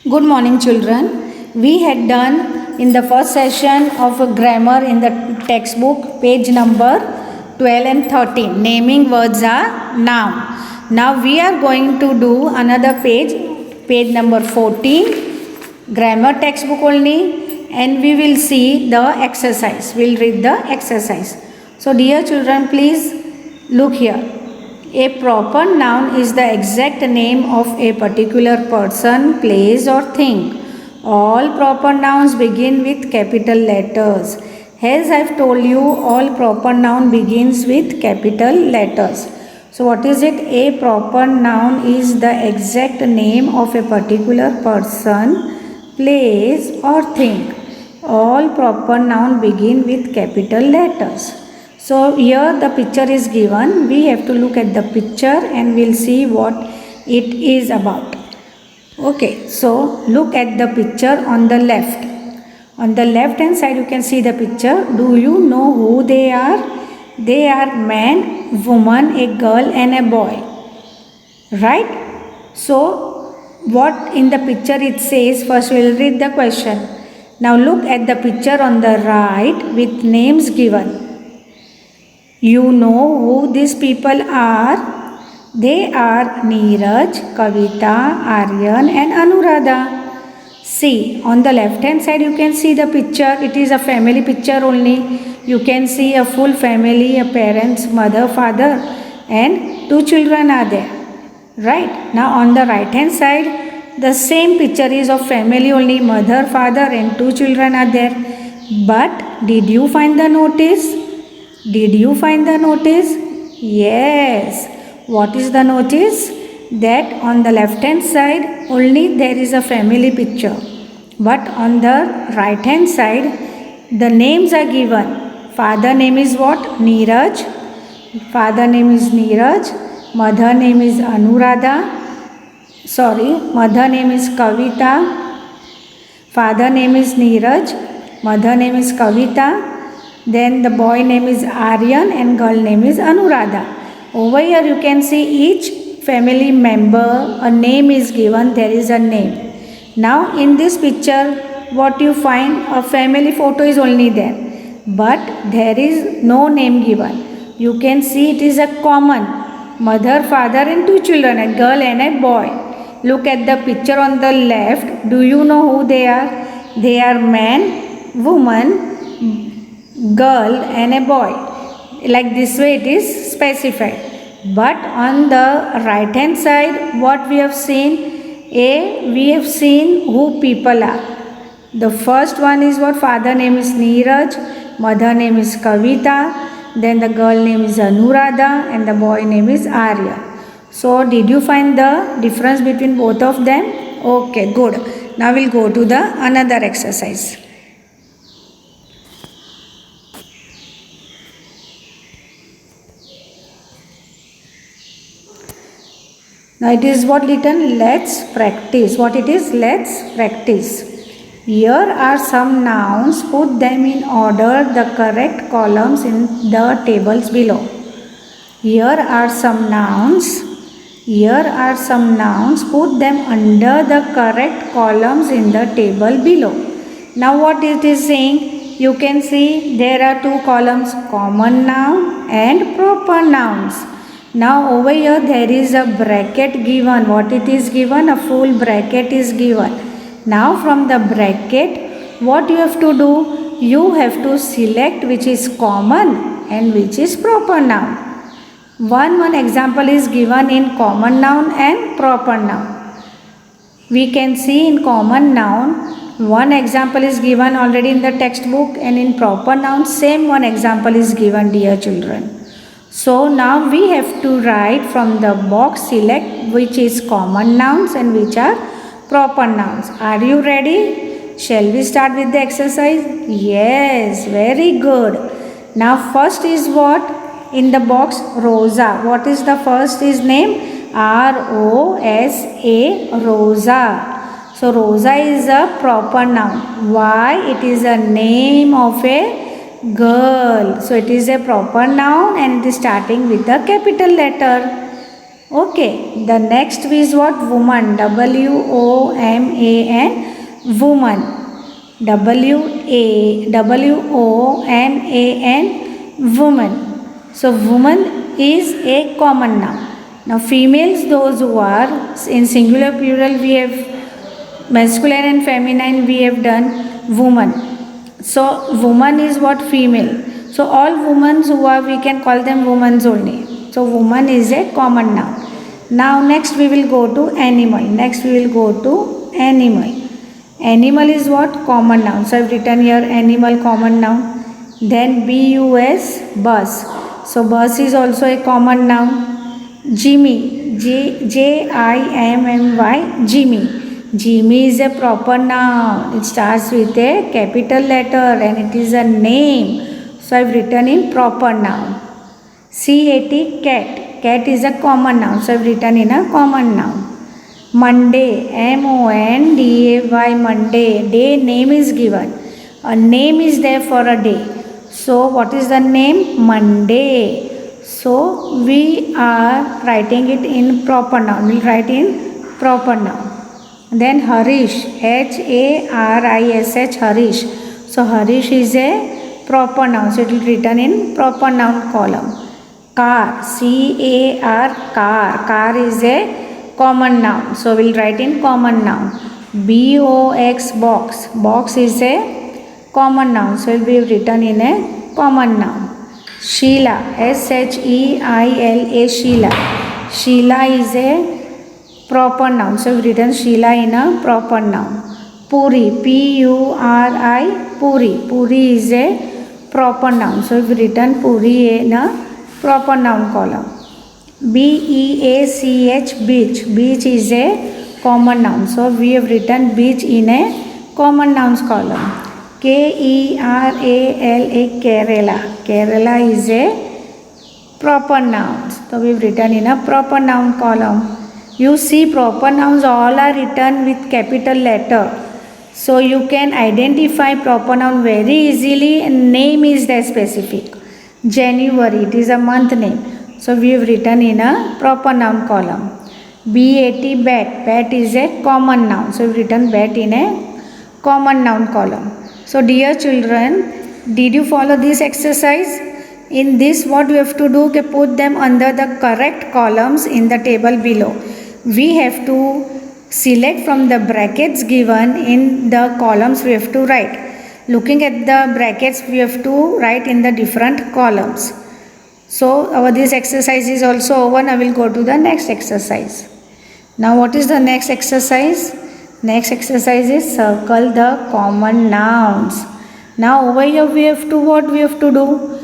Good morning, children. We had done in the first session of grammar in the textbook, page number 12 and 13. Naming words are noun. Now we are going to do another page number 14, grammar textbook only, and we will see the exercise. We'll read the exercise. So, dear children, please look here. A proper noun is the exact name of a particular person, place or thing. All proper nouns begin with capital letters. As I have told you, all proper noun begins with capital letters. So what is it? A proper noun is the exact name of a particular person, place or thing. All proper noun begin with capital letters. So here the picture is given. We have to look at the picture and we'll see what it is about. Okay, so look at the picture on the left. On the left hand side you can see the picture. Do you know who they are? They are man, woman, a girl and a boy. Right? So what in the picture it says, first we will read the question. Now look at the picture on the right with names given. You know who these people are? They are Neeraj, Kavita, Aryan and Anuradha. See, on the left hand side you can see the picture. It is a family picture only. You can see a full family, a parents, mother, father and two children are there. Right? Now on the right hand side, the same picture is of family only, mother, father and two children are there. But did you find the notice? Did you find the notice? Yes. What is the notice? That on the left hand side only there is a family picture. But on the right hand side the names are given. Father name is what? Neeraj. Father name is Neeraj. Mother name is Anuradha. Mother name is Kavita. Father name is Neeraj. Mother name is Kavita. Then the boy name is Aryan and girl name is Anuradha. Over here you can see each family member, a name is given, there is a name. Now in this picture what you find, a family photo is only there. But there is no name given. You can see it is a common mother, father and two children, a girl and a boy. Look at the picture on the left. Do you know who they are? They are man, woman, girl and a boy. Like this way it is specified. But on the right hand side what we have seen? We have seen who people are. The first one is what? Father name is Neeraj, mother name is Kavita, then the girl name is Anuradha and the boy name is Arya. So did you find the difference between both of them? Okay, good. Now we'll go to the another exercise. Now it is what written? Let's practice. What it is? Let's practice. Here are some nouns. Put them in order, the correct columns in the tables below. Here are some nouns. Here are some nouns. Put them under the correct columns in the table below. Now what it is saying? You can see there are two columns, common noun and proper nouns. Now over here there is a bracket given. What it is given? A full bracket is given. Now from the bracket what you have to do? You have to select which is common and which is proper noun. One example is given in common noun and proper noun. We can see in common noun one example is given already in the textbook, and in proper noun same one example is given, dear children. So now we have to write from the box, select which is common nouns and which are proper nouns. Are you ready? Shall we start with the exercise? Yes, very good. Now first is what? In the box, Rosa. What is the first is name? R-O-S-A, Rosa. So Rosa is a proper noun. Why? It is a name of a girl. So it is a proper noun and it is starting with a capital letter. Okay, the next is what? Woman. WOMAN. Woman. WOMAN. Woman. So woman is a common noun. Now females, those who are in singular plural, we have masculine and feminine, we have done woman. So woman is what? Female. So all women who are, we can call them women only. So woman is a common noun. Now next we will go to animal. Next we will go to animal. Animal is what? Common noun. So I have written here animal common noun. Then bus, bus. So bus is also a common noun. Jimmy, Jimmy. Jimmy. Jimmy is a proper noun. It starts with a capital letter and it is a name. So I have written in proper noun. CAT, cat. Cat is a common noun. So I have written in a common noun. Monday, MONDAY, Monday. Day name is given. A name is there for a day. So what is the name? Monday. So we are writing it in proper noun. We will write in proper noun. Then Harish, HARISH, Harish. So Harish is a proper noun. So it will be written in proper noun column. Car, CAR, car. Car is a common noun. So we will write in common noun. BOX, box. Box is a common noun. So it will be written in a common noun. Sheila, SHEILA, Sheila. Sheila is a proper noun. So we have written Sheila in a proper noun. Puri, PURI, Puri. Puri is a proper noun. So we have written Puri in a proper noun column. BEACH, beach. Beach is a common noun. So we have written beach in a common nouns column. KERALA, Kerala. Kerala is a proper noun. So we have written in a proper noun column. You see, proper nouns all are written with capital letter. So you can identify proper noun very easily, and name is there specific. January, it is a month name. So we have written in a proper noun column. BAT, bat. Bat is a common noun. So we have written bat in a common noun column. So dear children, did you follow this exercise? In this, what you have to do, put them under the correct columns in the table below. We have to select from the brackets given in the columns we have to write. Looking at the brackets, we have to write in the different columns. So this exercise is also over. I will go to the next exercise. Now what is the next exercise? Next exercise is circle the common nouns. Now over here we have to, what we have to do?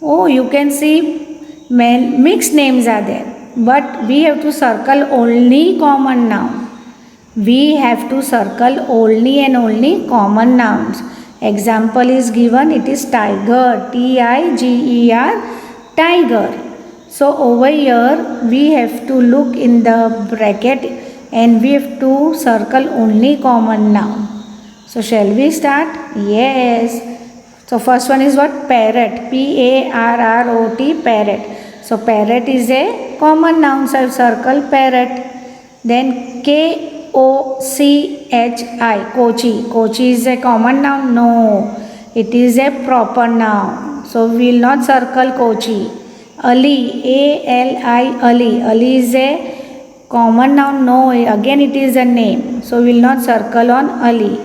Oh, you can see mixed names are there. But we have to circle only common noun. We have to circle only and only common nouns. Example is given. It is tiger. TIGER, tiger. So over here we have to look in the bracket and we have to circle only common noun. So shall we start? Yes. So first one is what? Parrot. PARROT, parrot. So parrot is a common noun. So I have circled parrot. Then KOCHI, Kochi. Kochi is a common noun? No. It is a proper noun. So we will not circle Kochi. Ali, ALI, Ali. Ali is a common noun? No. Again it is a name. So we will not circle on Ali.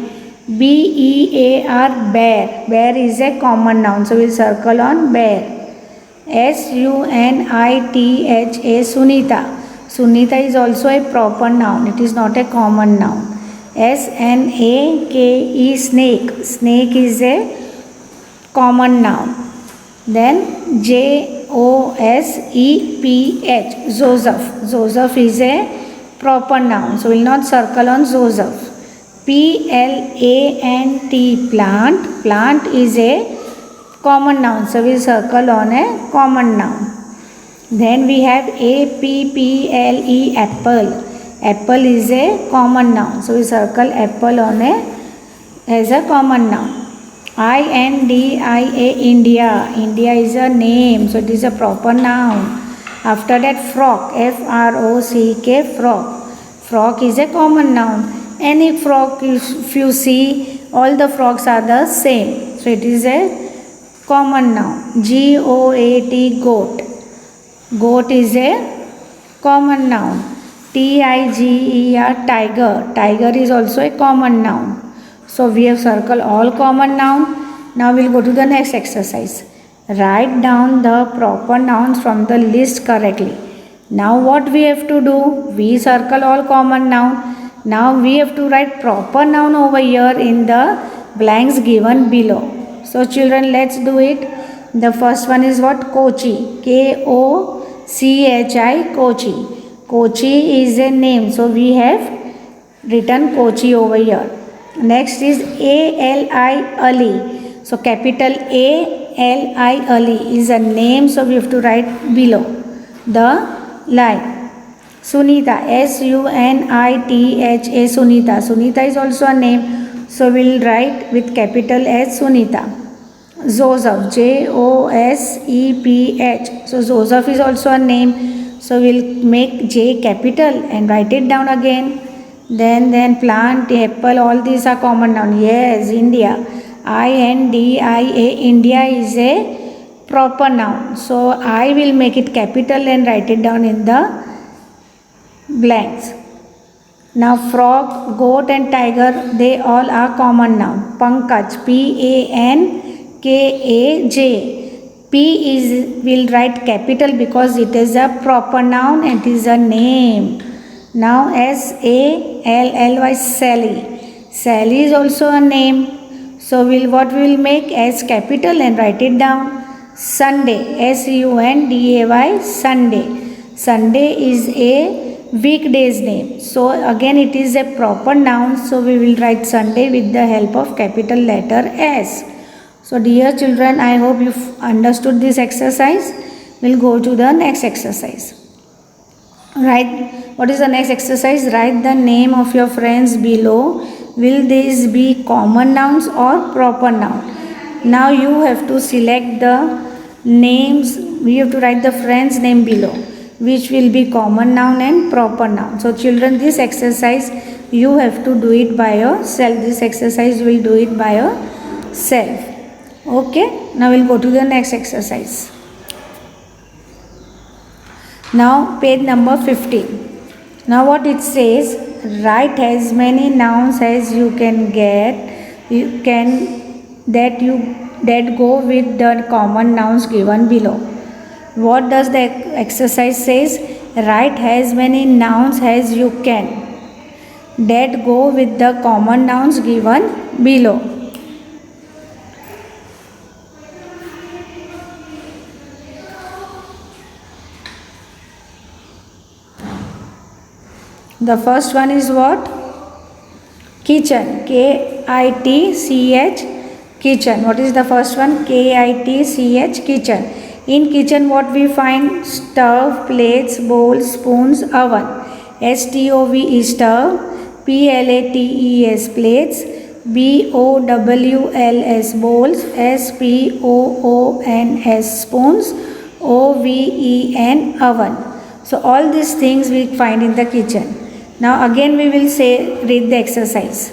BEAR, bear. Bear is a common noun. So we will circle on bear. SUNITHA, Sunita. Sunita is also a proper noun. It is not a common noun. SNAKE, snake. Snake is a common noun. Then JOSEPH, Joseph. Joseph is a proper noun. So we will not circle on Joseph. PLANT, plant. Plant is a common noun. So we will circle on a common noun. Then we have APPLE, apple. Apple is a common noun. So we circle apple on as a common noun. INDIA, India. India is a name. So it is a proper noun. After that, frock, F-R-O-C-K, frock. Frock is a common noun. Any frock, if you see, all the frogs are the same. So it is a common noun. G-O-A-T, goat. Goat is a common noun. T-I-G-E-R, tiger. Tiger is also a common noun. So we have circled all common noun. Now we will go to the next exercise. Write down the proper nouns from the list correctly. Now what we have to do? We circle all common noun. Now we have to write proper noun over here in the blanks given below. So children, let's do it. The first one is what? Kochi. K-O-C-H-I, Kochi. Kochi is a name. So we have written Kochi over here. Next is A-L-I, Ali. So capital A-L-I, Ali is a name. So we have to write below the line. Sunita, S-U-N-I-T-H-A, Sunita. Sunita is also a name. So we will write with capital S, Sunita. Joseph, J-O-S-E-P-H. So Joseph is also a name. So we will make J capital and write it down again. Then plant, apple, all these are common noun. Yes, India. I-N-D-I-A, India is a proper noun. So I will make it capital and write it down in the blanks. Now frog, goat and tiger, they all are common noun. Pankaj, P-A-N-K-A-J. P is, will write capital because it is a proper noun and it is a name. Now S-A-L-L-Y, Sally. Sally is also a name. So what we will make as capital and write it down. Sunday, S-U-N-D-A-Y, Sunday. Sunday is a weekday's name. So again it is a proper noun. So we will write Sunday with the help of capital letter S. So dear children, I hope you understood this exercise. We'll go to the next exercise. Write, what is the next exercise? Write the name of your friends below. Will these be common nouns or proper noun? Now you have to select the names. We have to write the friend's name below, which will be common noun and proper noun. So children, this exercise you have to do it by yourself. This exercise you will do it by yourself. Okay, now we'll go to the next exercise. Now page number 15. Now what it says, write as many nouns as you can get, that go with the common nouns given below. What does the exercise says? Write as many nouns as you can that go with the common nouns given below. The first one is what? Kitchen. K-I-T-C-H, kitchen. What is the first one? K-I-T-C-H, kitchen. In kitchen what we find? Stove, plates, bowls, spoons, oven. S-T-O-V is stove. P-L-A-T-E-S, plates. B-O-W-L-S, bowls. S-P-O-O-N-S, spoons. O-V-E-N, oven. So all these things we find in the kitchen. Now again we will read the exercise.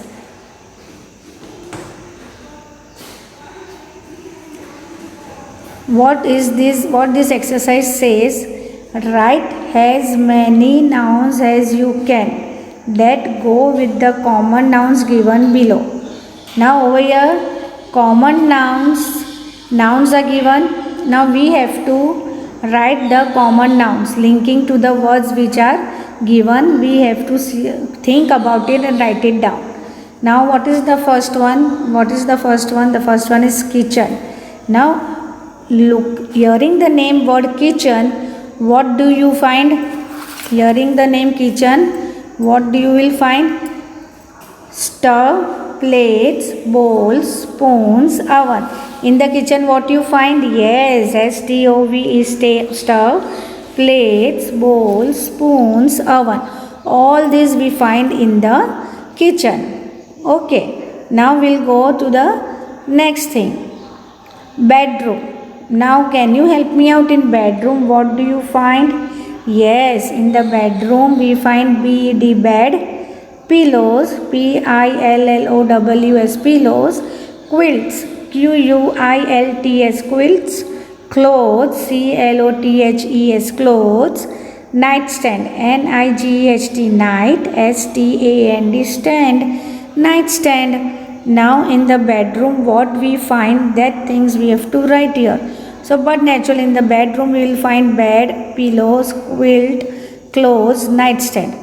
What is this? What this exercise says? Write as many nouns as you can that go with the common nouns given below. Now over here common nouns are given. Now we have to write the common nouns linking to the words which are given. We have to think about it and write it down. Now what is the first one? What is the first one? The first one is kitchen. Now look, hearing the name word kitchen, what do you find? Hearing the name kitchen, what do you will find? Stove, plates, bowls, spoons, oven. In the kitchen what you find? Yes, S-T-O-V is stove, plates, bowls, spoons, oven. All these we find in the kitchen. Okay, now we'll go to the next thing. Bedroom. Now can you help me out in bedroom? What do you find? Yes, in the bedroom we find bed, pillows, pillows, pillows, quilts, quilts, quilts, clothes, clothes, clothes, nightstand, night, stand, nightstand. Now in the bedroom what we find, that things we have to write here. So but naturally in the bedroom we will find bed, pillows, quilt, clothes, nightstand.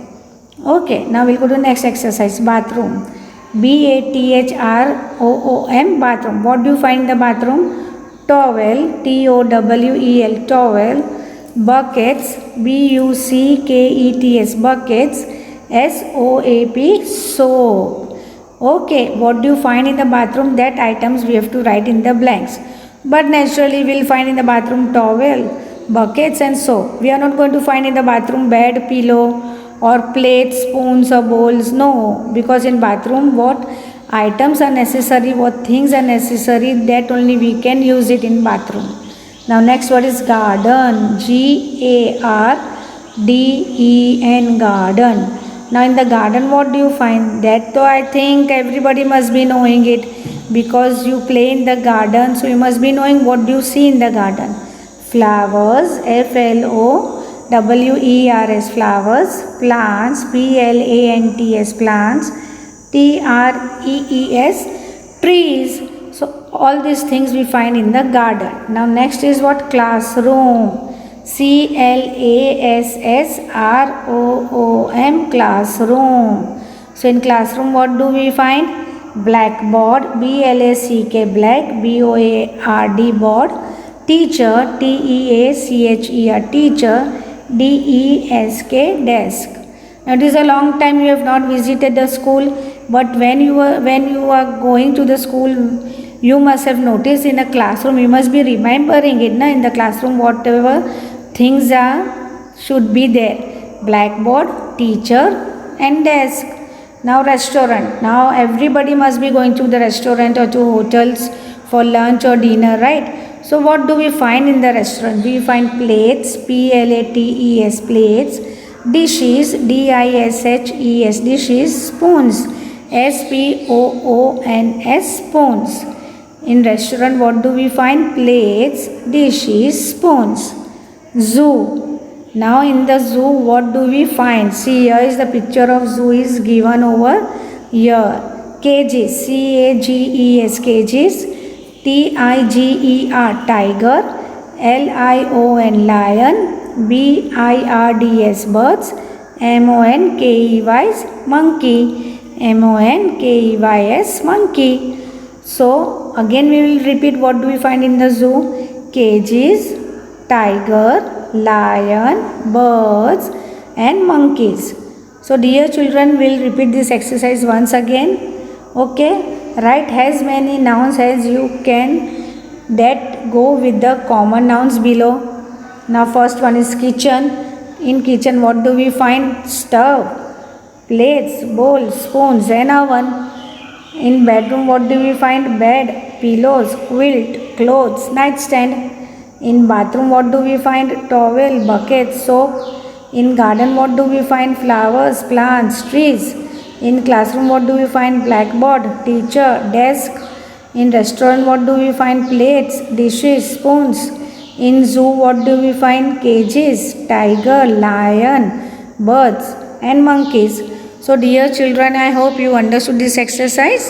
Okay, now we'll go to the next exercise, bathroom. bathroom, bathroom. What do you find in the bathroom? Towel, towel, towel, buckets, buckets, buckets, soap, soap. Okay, what do you find in the bathroom? That items we have to write in the blanks. But naturally we will find in the bathroom towel, buckets and soap. We are not going to find in the bathroom bed, pillow or plates, spoons or bowls. No, because in bathroom what items are necessary, what things are necessary, that only we can use it in bathroom. Now next word is garden, garden, garden. Now in the garden what do you find? That though I think everybody must be knowing it, because you play in the garden, so you must be knowing what do you see in the garden. Flowers, flowers, flowers, plants, plants, plants, trees, trees. So all these things we find in the garden. Now next is what? Classroom. classroom, classroom. So in classroom what do we find? Blackboard, black, board, board, teacher, teacher, teacher, desk, desk. Now it is a long time you have not visited the school, but when you are going to the school, you must have noticed in a classroom, you must be remembering it, in the classroom whatever things are should be there. Blackboard, teacher and desk. Now restaurant. Now everybody must be going to the restaurant or to hotels for lunch or dinner, right? So what do we find in the restaurant? We find plates, plates, plates, dishes, dishes, dishes, spoons, spoons, spoons. In restaurant what do we find? Plates, dishes, spoons. Zoo. Now in the zoo what do we find? See, here is the picture of zoo is given over here. Cages, cages, cages, tiger, tiger, lion, lion, birds, birds, monkeys, monkey, monkeys, monkey. So again we will repeat what do we find in the zoo? Cages, tiger, lion, birds and monkeys. So dear children, we will repeat this exercise once again. Okay, write as many nouns as you can that go with the common nouns below. Now first one is kitchen. In kitchen what do we find? Stove, plates, bowls, spoons and oven. In bedroom what do we find? Bed, pillows, quilt, clothes, nightstand. In bathroom what do we find? Towel, bucket, soap. In garden what do we find? Flowers, plants, trees. In classroom what do we find? Blackboard, teacher, desk. In restaurant what do we find? Plates, dishes, spoons. In zoo what do we find? Cages, tiger, lion, birds and monkeys. So dear children, I hope you understood this exercise.